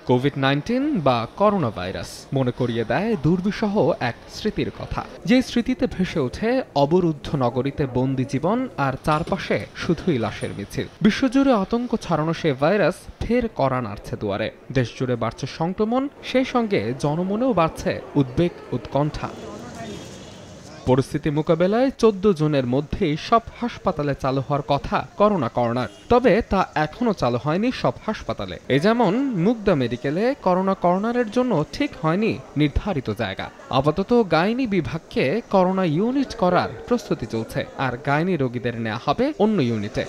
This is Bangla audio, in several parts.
কোভিড-19 বা করোনা ভাইরাস মনে করিয়ে দেয় দুর্বিষহ এক স্মৃতির কথা, যে স্মৃতিতে ভেসে ওঠে অবরুদ্ধ নগরীতে বন্দি জীবন আর চারপাশে শুধুই লাশের মিছিল। বিশ্বজুড়ে আতঙ্ক ছড়ানো সে ভাইরাস ফের কড়া নাড়ছে দুয়ারে। দেশজুড়ে বাড়ছে সংক্রমণ, সেই সঙ্গে জনমনেও বাড়ছে উদ্বেগ, উৎকণ্ঠা। পরিস্থিতি মোকাবেলায় 14 জুনের মধ্যেই সব হাসপাতালে চালু হওয়ার কথা করোনা কর্নার, তবে তা এখনো চালু হয়নি সব হাসপাতালে। এ যেমন মুগদা মেডিকেলে করোনা কর্নারের জন্য ঠিক হয়নি নির্ধারিত জায়গা। আপাতত গাইনি বিভাগকে করোনা ইউনিট করার প্রস্তুতি চলছে, আর গাইনি রোগীদের নেওয়া হবে অন্য ইউনিটে।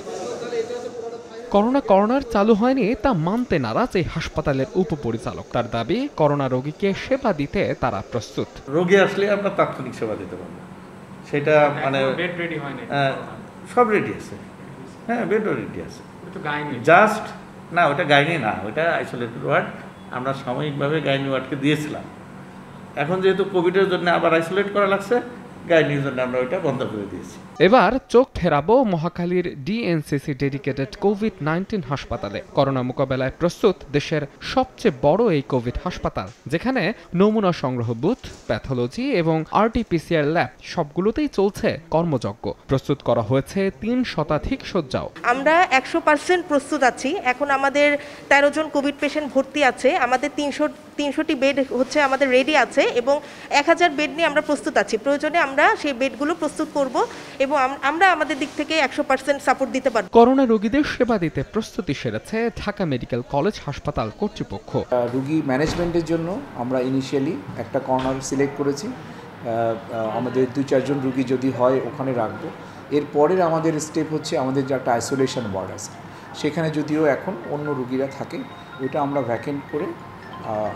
করোনা কর্নার চালু হয়নি তা মানতে নারাজ এই হাসপাতালের উপপরিচালক। তার দাবি, করোনা রোগীকে সেবা দিতে তারা প্রস্তুত। রোগী আসলে আমরা তাৎক্ষণিক সেবা দিতে পারবো, সেটা মানে বেড রেডি হয়নি, সব রেডি আছে। হ্যাঁ, বেডও রেডি আছে, জাস্ট না ওটা গাইনি না, ওটা আইসোলেটেড ওয়ার্ড। আমরা সাময়িকভাবে গাইনি ওয়ার্ডকে দিয়েছিলাম। এখন যেহেতু কোভিডের জন্য আবার আইসোলেট করা লাগছে, গাইনির জন্য আমরা ওইটা বন্ধ করে দিয়েছি। এবার চোখ ফেরাবো মহাখালীর ডিএনসিসি ডেডিকেটেড কোভিড-19 হাসপাতালে। করোনা মোকাবেলায় প্রস্তুত দেশের সবচেয়ে বড় এই কোভিড হাসপাতাল, যেখানে নমুনা সংগ্রহ বুথ, প্যাথোলজি এবং আরটিপিসিআর ল্যাব সবগুলোতেই চলছে কর্মযজ্ঞ। প্রস্তুত করা হয়েছে 3 শতাধিক শয্যাও। আমরা 100% প্রস্তুত আছি। এখন আমাদের 13 জন কোভিড পেশেন্ট ভর্তি আছে। আমাদের 300টি বেড হচ্ছে আমাদের রেডি আছে এবং 1000 বেড নিয়ে আমরা প্রস্তুত আছি। প্রয়োজনে আমরা সেই বেডগুলো প্রস্তুত করব এবং আমরা আমাদের দিক থেকে 100% সাপোর্ট দিতে পারব। করোনা রোগীদের সেবা দিতে প্রস্তুতি সেরেছে ঢাকা মেডিকেল কলেজ হাসপাতাল কর্তৃপক্ষ। রোগী ম্যানেজমেন্টের জন্য আমরা ইনিশিয়ালি একটা কর্নার সিলেক্ট করেছি। আমাদের 2-4 জন রোগী যদি হয় ওখানে রাখবো। এরপরের আমাদের স্টেপ হচ্ছে আমাদের যে একটা আইসোলেশন ওয়ার্ড আছে, সেখানে যদিও এখন অন্য রোগীরা থাকে, ওইটা আমরা ভ্যাকেন্ট করে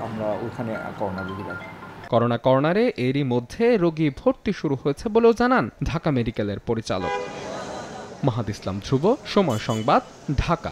আমরা ওখানে করোনা রোগী রাখবো। করোনা কর্নারে এরই মধ্যে রোগী ভর্তি শুরু হয়েছে বলেও জানান ঢাকা মেডিকেলের পরিচালক। মাহাদ ইসলাম ধ্রুব, সময় সংবাদ, ঢাকা।